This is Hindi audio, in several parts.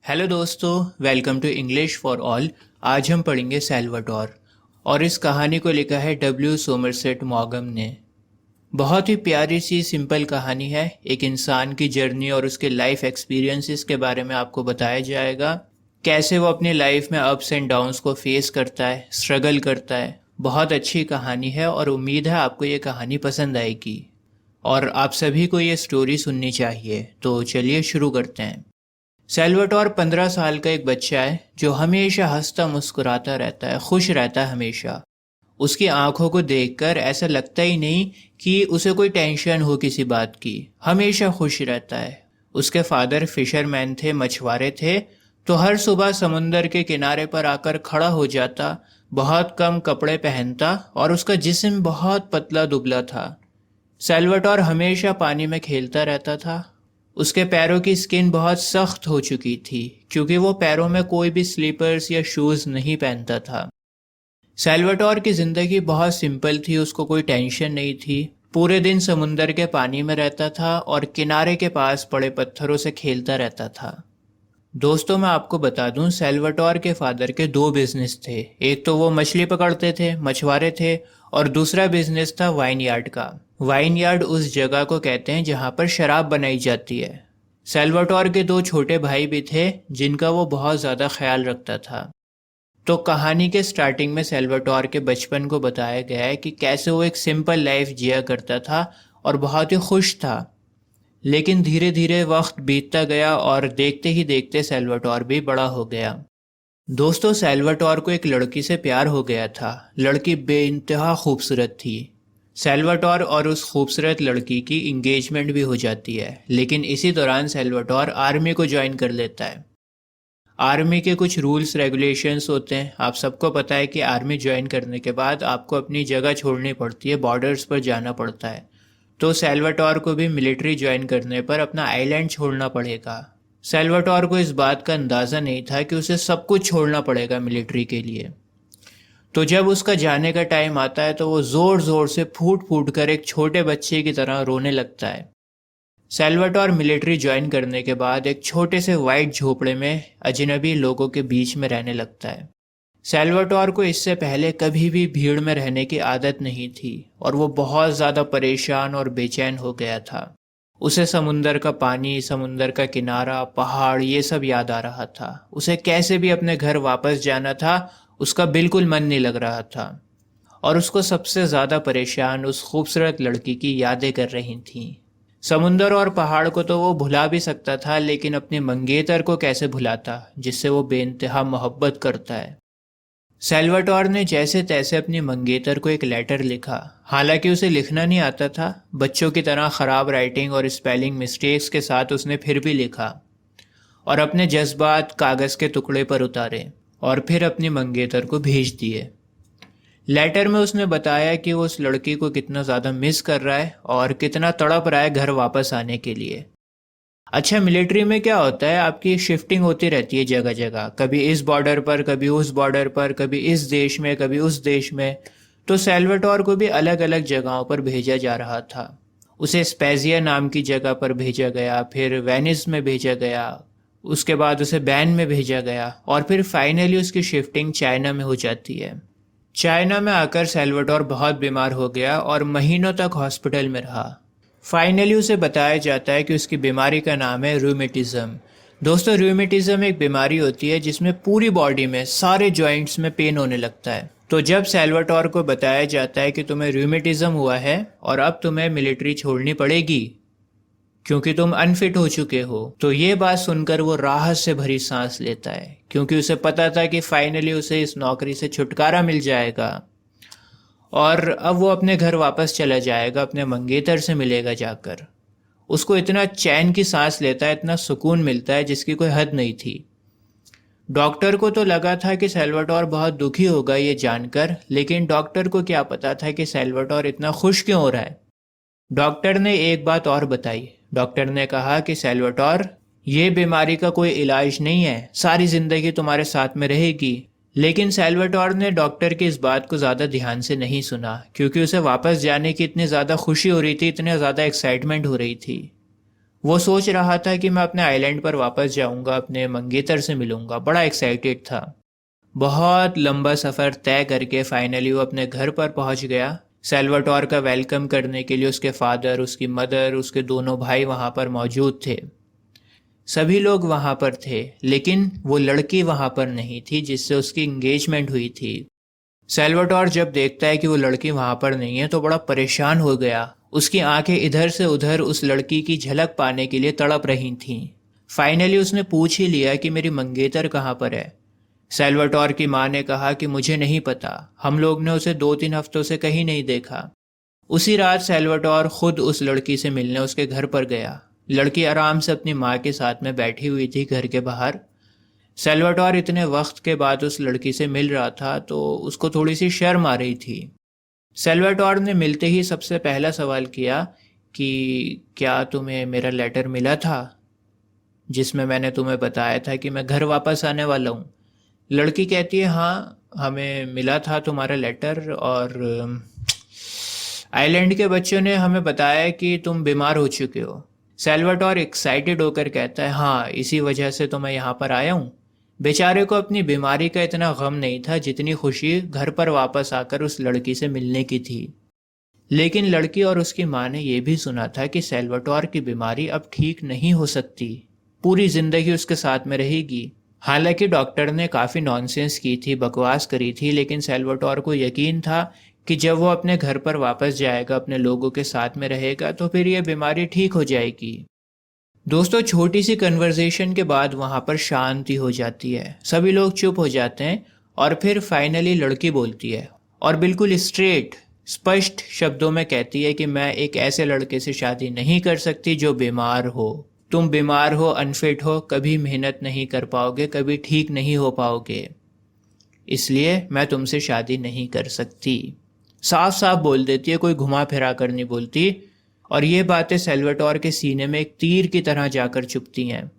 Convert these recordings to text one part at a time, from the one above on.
हेलो दोस्तों, welcome to English for all. आज हम पढ़ेंगे सैल्वाडोर और इस कहानी को लिखा है डब्ल्यू सोमरसेट मॉगम ने। बहुत ही प्यारी सी सिंपल कहानी है। एक इंसान की जर्नी और उसके लाइफ एक्सपीरियंसेस के बारे में आपको बताया जाएगा, कैसे वो अपनी लाइफ में अप्स एंड डाउन्स को फेस करता है, स्ट्रगल करता है। बहुत अच्छी कहानी है और उम्मीद है आपको ये कहानी पसंद आएगी और आप सभी को ये स्टोरी सुननी चाहिए। तो चलिए शुरू करते हैं। सैल्वाडोर 15 साल का एक बच्चा है जो हमेशा हंसता मुस्कुराता रहता है, खुश रहता है हमेशा। उसकी आंखों को देखकर ऐसा लगता ही नहीं कि उसे कोई टेंशन हो किसी बात की। हमेशा खुश रहता है। उसके फादर फिशरमैन थे, मछुआरे थे, तो हर सुबह समुंदर के किनारे पर आकर खड़ा हो जाता। बहुत कम कपड़े पहनता और उसका जिस्म बहुत पतला दुबला था। सैल्वाडोर हमेशा पानी में खेलता रहता था। उसके पैरों की स्किन बहुत सख्त हो चुकी थी क्योंकि वो पैरों में कोई भी स्लीपर्स या शूज नहीं पहनता था। सैल्वाडोर की जिंदगी बहुत सिंपल थी, उसको कोई टेंशन नहीं थी। पूरे दिन समुंदर के पानी में रहता था और किनारे के पास पड़े पत्थरों से खेलता रहता था। दोस्तों, मैं आपको बता दूं, सैल्वाडोर के फादर के दो बिजनेस थे। एक तो वो मछली पकड़ते थे, मछुआरे थे, और दूसरा बिजनेस था वाइन यार्ड का। वाइन यार्ड उस जगह को कहते हैं जहां पर शराब बनाई जाती है। सैल्वाडोर के दो छोटे भाई भी थे जिनका वो बहुत ज़्यादा ख्याल रखता था। तो कहानी के स्टार्टिंग में सैल्वाडोर के बचपन को बताया गया है कि कैसे वो एक सिंपल लाइफ जिया करता था और बहुत ही खुश था। लेकिन धीरे धीरे वक्त बीतता गया और देखते ही देखते सैल्वाडोर भी बड़ा हो गया। दोस्तों, सैल्वाडोर को एक लड़की से प्यार हो गया था। लड़की बेइंतहा खूबसूरत थी। सैल्वाडोर और उस खूबसूरत लड़की की इंगेजमेंट भी हो जाती है। लेकिन इसी दौरान सैल्वाडोर आर्मी को ज्वाइन कर लेता है। आर्मी के कुछ रूल्स रेगुलेशंस होते हैं। आप सबको पता है कि आर्मी ज्वाइन करने के बाद आपको अपनी जगह छोड़नी पड़ती है, बॉर्डर्स पर जाना पड़ता है। तो सैल्वाडोर को भी मिलिट्री ज्वाइन करने पर अपना आइलैंड छोड़ना पड़ेगा। सैल्वाडोर को इस बात का अंदाज़ा नहीं था कि उसे सब कुछ छोड़ना पड़ेगा मिलिट्री के लिए। तो जब उसका जाने का टाइम आता है तो वो ज़ोर ज़ोर से फूट फूट कर एक छोटे बच्चे की तरह रोने लगता है। सैल्वाडोर मिलिट्री ज्वाइन करने के बाद एक छोटे से वाइट झोपड़े में अजनबी लोगों के बीच में रहने लगता है। सैल्वाडोर को इससे पहले कभी भी भीड़ में रहने की आदत नहीं थी और वो बहुत ज़्यादा परेशान और बेचैन हो गया था। उसे समुंदर का पानी, समुंदर का किनारा, पहाड़, ये सब याद आ रहा था। उसे कैसे भी अपने घर वापस जाना था, उसका बिल्कुल मन नहीं लग रहा था। और उसको सबसे ज़्यादा परेशान उस खूबसूरत लड़की की यादें कर रही थीं। समुंदर और पहाड़ को तो वो भुला भी सकता था, लेकिन अपने मंगेतर को कैसे भुलाता जिससे वो बेइंतहा मोहब्बत करता है। सैल्वाडोर ने जैसे तैसे अपनी मंगेतर को एक लेटर लिखा। हालांकि उसे लिखना नहीं आता था, बच्चों की तरह ख़राब राइटिंग और स्पेलिंग मिस्टेक्स के साथ उसने फिर भी लिखा और अपने जज्बात कागज़ के टुकड़े पर उतारे और फिर अपनी मंगेतर को भेज दिए। लेटर में उसने बताया कि वो उस लड़की को कितना ज़्यादा मिस कर रहा है और कितना तड़प रहा है घर वापस आने के लिए। अच्छा, मिलिट्री में क्या होता है, आपकी शिफ्टिंग होती रहती है जगह जगह, कभी इस बॉर्डर पर, कभी उस बॉर्डर पर, कभी इस देश में, कभी उस देश में। तो सैल्वाडोर को भी अलग अलग जगहों पर भेजा जा रहा था। उसे स्पेजिया नाम की जगह पर भेजा गया, फिर वेनिस में भेजा गया, उसके बाद उसे बैन में भेजा गया और फिर फाइनली उसकी शिफ्टिंग चाइना में हो जाती है। चाइना में आकर सैल्वाडोर बहुत बीमार हो गया और महीनों तक हॉस्पिटल में रहा। फाइनली उसे बताया जाता है कि उसकी बीमारी का नाम है रूमेटिज्म। दोस्तों, रूमेटिज्म एक बीमारी होती है जिसमें पूरी बॉडी में सारे जॉइंट्स में पेन होने लगता है। तो जब सैल्वाडोर को बताया जाता है कि तुम्हें रूमेटिज्म हुआ है और अब तुम्हें मिलिट्री छोड़नी पड़ेगी क्योंकि तुम अनफिट हो चुके हो, तो ये बात सुनकर वो राहत से भरी सांस लेता है क्योंकि उसे पता था कि फाइनली उसे इस नौकरी से छुटकारा मिल जाएगा और अब वो अपने घर वापस चला जाएगा, अपने मंगेतर से मिलेगा जाकर। उसको इतना चैन की सांस लेता है, इतना सुकून मिलता है जिसकी कोई हद नहीं थी। डॉक्टर को तो लगा था कि सैल्वाडोर बहुत दुखी होगा ये जानकर, लेकिन डॉक्टर को क्या पता था कि सैल्वाडोर इतना खुश क्यों हो रहा है। डॉक्टर ने एक बात और बताई। डॉक्टर ने कहा कि सैल्वाडोर, ये बीमारी का कोई इलाज नहीं है, सारी जिंदगी तुम्हारे साथ में रहेगी। लेकिन सैल्वाडोर ने डॉक्टर की इस बात को ज़्यादा ध्यान से नहीं सुना क्योंकि उसे वापस जाने की इतनी ज़्यादा खुशी हो रही थी, इतनी ज़्यादा एक्साइटमेंट हो रही थी। वो सोच रहा था कि मैं अपने आइलैंड पर वापस जाऊंगा, अपने मंगेतर से मिलूंगा, बड़ा एक्साइटेड था। बहुत लंबा सफ़र तय करके फाइनली वो अपने घर पर पहुंच गया। सेल्वाटोर का वेलकम करने के लिए उसके फादर, उसकी मदर, उसके दोनों भाई वहां पर मौजूद थे। सभी लोग वहां पर थे, लेकिन वो लड़की वहां पर नहीं थी जिससे उसकी इंगेजमेंट हुई थी। सेल्वाटोर जब देखता है कि वो लड़की वहां पर नहीं है तो बड़ा परेशान हो गया। उसकी आंखें इधर से उधर उस लड़की की झलक पाने के लिए तड़प रही थीं। फाइनली उसने पूछ ही लिया कि मेरी मंगेतर कहाँ पर है। सेल्वाटोर की माँ ने कहा कि मुझे नहीं पता, हम लोग ने उसे 2-3 हफ्तों से कहीं नहीं देखा। उसी रात सेल्वाटोर खुद उस लड़की से मिलने उसके घर पर गया। लड़की आराम से अपनी माँ के साथ में बैठी हुई थी घर के बाहर। सेल्वाटोर इतने वक्त के बाद उस लड़की से मिल रहा था तो उसको थोड़ी सी शर्म आ रही थी। सेल्वाटोर ने मिलते ही सबसे पहला सवाल किया कि क्या तुम्हें मेरा लेटर मिला था, जिसमें मैंने तुम्हें बताया था कि मैं घर वापस आने वाला हूँ। लड़की कहती है हाँ, हमें मिला था तुम्हारा लेटर, और आइलैंड के बच्चों ने हमें बताया कि तुम बीमार हो चुके हो। सेल्वाटोर एक्साइटेड होकर कहता है हाँ, इसी वजह से तो मैं यहाँ पर आया हूँ। बेचारे को अपनी बीमारी का इतना गम नहीं था जितनी खुशी घर पर वापस आकर उस लड़की से मिलने की थी। लेकिन लड़की और उसकी माँ ने यह भी सुना था कि सेल्वाटोर की बीमारी अब ठीक नहीं हो सकती, पूरी जिंदगी उसके साथ में रहेगी। हालांकि डॉक्टर ने काफ़ी नॉनसेंस की थी, बकवास करी थी, लेकिन सेल्वाटोर को यकीन था कि जब वो अपने घर पर वापस जाएगा, अपने लोगों के साथ में रहेगा, तो फिर यह बीमारी ठीक हो जाएगी। दोस्तों, छोटी सी कन्वर्सेशन के बाद वहाँ पर शांति हो जाती है, सभी लोग चुप हो जाते हैं, और फिर फाइनली लड़की बोलती है और बिल्कुल स्ट्रेट, स्पष्ट शब्दों में कहती है कि मैं एक ऐसे लड़के से शादी नहीं कर सकती जो बीमार हो। तुम बीमार हो, अनफिट हो, कभी मेहनत नहीं कर पाओगे, कभी ठीक नहीं हो पाओगे, इसलिए मैं तुमसे शादी नहीं कर सकती। साफ साफ बोल देती है, कोई घुमा फिरा कर नहीं बोलती। और ये बातें सेल्वाटोर के सीने में एक तीर की तरह जाकर चुभती हैं।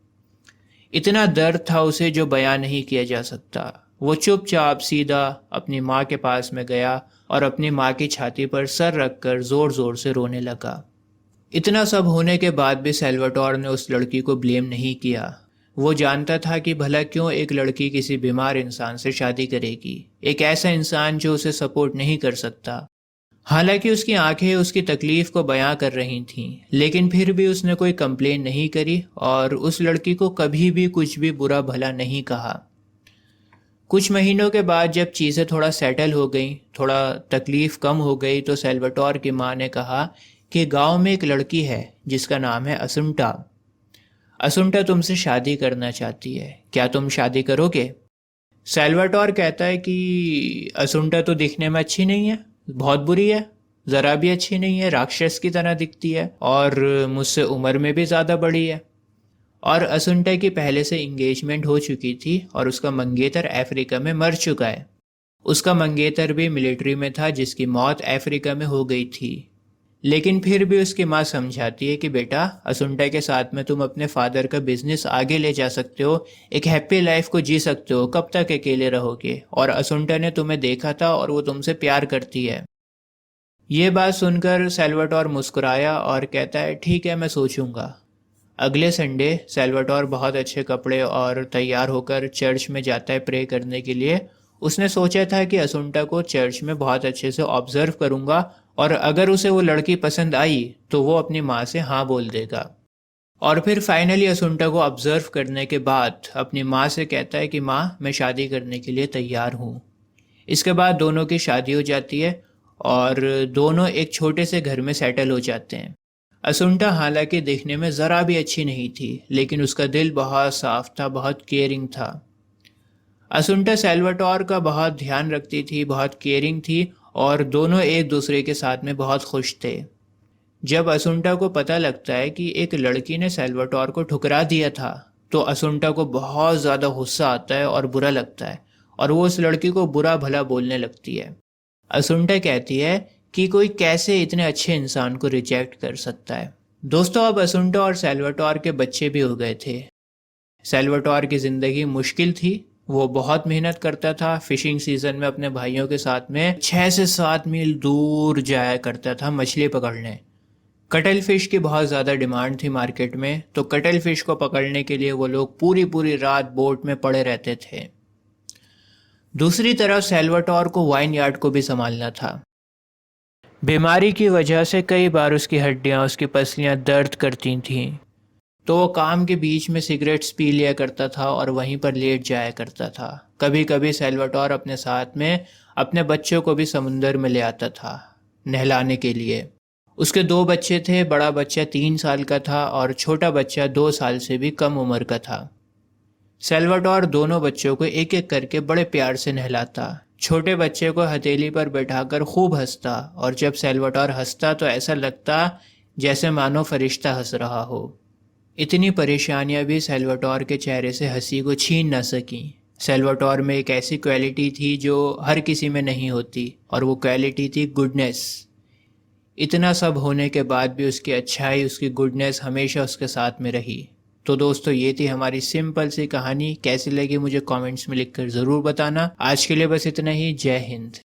इतना दर्द था उसे जो बयां नहीं किया जा सकता। वो चुपचाप सीधा अपनी माँ के पास में गया और अपनी माँ की छाती पर सर रखकर जोर जोर से रोने लगा। इतना सब होने के बाद भी सेल्वाटोर ने उस लड़की को ब्लेम नहीं किया। वो जानता था कि भला क्यों एक लड़की किसी बीमार इंसान से शादी करेगी, एक ऐसा इंसान जो उसे सपोर्ट नहीं कर सकता। हालांकि उसकी आंखें उसकी तकलीफ को बयां कर रही थीं, लेकिन फिर भी उसने कोई कंप्लेन नहीं करी और उस लड़की को कभी भी कुछ भी बुरा भला नहीं कहा। कुछ महीनों के बाद जब चीज़ें थोड़ा सेटल हो गई, थोड़ा तकलीफ कम हो गई, तो सेल्वाटोर की माँ ने कहा कि गांव में एक लड़की है जिसका नाम है असुंटा। असुंटा तुमसे शादी करना चाहती है, क्या तुम शादी करोगे? सेल्वाटोर कहता है कि असुंटा तो दिखने में अच्छी नहीं है, बहुत बुरी है, ज़रा भी अच्छी नहीं है, राक्षस की तरह दिखती है और मुझसे उम्र में भी ज़्यादा बड़ी है। और असुंटा की पहले से इंगेजमेंट हो चुकी थी और उसका मंगेतर अफ्रीका में मर चुका है। उसका मंगेतर भी मिलिट्री में था जिसकी मौत अफ्रीका में हो गई थी। लेकिन फिर भी उसकी माँ समझाती है कि बेटा, असुंटा के साथ में तुम अपने फादर का बिजनेस आगे ले जा सकते हो, एक हैप्पी लाइफ को जी सकते हो, कब तक अकेले रहोगे? और असुंटा ने तुम्हें देखा था और वो तुमसे प्यार करती है। ये बात सुनकर सेल्वाटोर मुस्कुराया और कहता है ठीक है, मैं सोचूंगा। अगले संडे सेल्वाटोर बहुत अच्छे कपड़े और तैयार होकर चर्च में जाता है प्रे करने के लिए। उसने सोचा था कि असुंटा को चर्च में बहुत अच्छे से ऑब्जर्व करूंगा और अगर उसे वो लड़की पसंद आई तो वो अपनी माँ से हाँ बोल देगा। और फिर फाइनली असुंटा को ऑब्जर्व करने के बाद अपनी माँ से कहता है कि माँ, मैं शादी करने के लिए तैयार हूँ। इसके बाद दोनों की शादी हो जाती है और दोनों एक छोटे से घर में सेटल हो जाते हैं। असुंटा हालांकि दिखने में ज़रा भी अच्छी नहीं थी, लेकिन उसका दिल बहुत साफ था, बहुत केयरिंग था। असुंटा सेल्वाटोर का बहुत ध्यान रखती थी, बहुत केयरिंग थी और दोनों एक दूसरे के साथ में बहुत खुश थे। जब असुंटा को पता लगता है कि एक लड़की ने सेल्वाटोर को ठुकरा दिया था तो असुंटा को बहुत ज़्यादा गुस्सा आता है और बुरा लगता है और वो उस लड़की को बुरा भला बोलने लगती है। असुंटा कहती है कि कोई कैसे इतने अच्छे इंसान को रिजेक्ट कर सकता है। दोस्तों, अब असुंटा और सेल्वाटोर के बच्चे भी हो गए थे। सेल्वाटोर की ज़िंदगी मुश्किल थी। वो बहुत मेहनत करता था, फिशिंग सीजन में अपने भाइयों के साथ में 6 से 7 मील दूर जाया करता था मछली पकड़ने। कटल फिश की बहुत ज़्यादा डिमांड थी मार्केट में, तो कटल फिश को पकड़ने के लिए वो लोग पूरी पूरी रात बोट में पड़े रहते थे। दूसरी तरफ सैल्वाटोर को वाइन यार्ड को भी संभालना था। बीमारी की वजह से कई बार उसकी हड्डियां, उसकी पसलियां दर्द करती थीं, तो वो काम के बीच में सिगरेट्स पी लिया करता था और वहीं पर लेट जाया करता था। कभी कभी सैल्वाटोर अपने साथ में अपने बच्चों को भी समुंदर में ले आता था नहलाने के लिए। उसके दो बच्चे थे, बड़ा बच्चा 3 साल का था और छोटा बच्चा 2 साल से भी कम उम्र का था। सैल्वाटोर दोनों बच्चों को एक एक करके बड़े प्यार से नहलाता, छोटे बच्चे को हथेली पर बैठाकर खूब हंसता, और जब सैल्वाटोर हंसता तो ऐसा लगता जैसे मानो फरिश्ता हंस रहा हो। इतनी परेशानियां भी सैल्वाटोर के चेहरे से हंसी को छीन न सकीं। सैल्वाटोर में एक ऐसी क्वालिटी थी जो हर किसी में नहीं होती, और वो क्वालिटी थी गुडनेस। इतना सब होने के बाद भी उसकी अच्छाई, उसकी गुडनेस हमेशा उसके साथ में रही। तो दोस्तों, ये थी हमारी सिंपल सी कहानी। कैसी लगी मुझे कमेंट्स में लिखकर ज़रूर बताना। आज के लिए बस इतना ही। जय हिंद।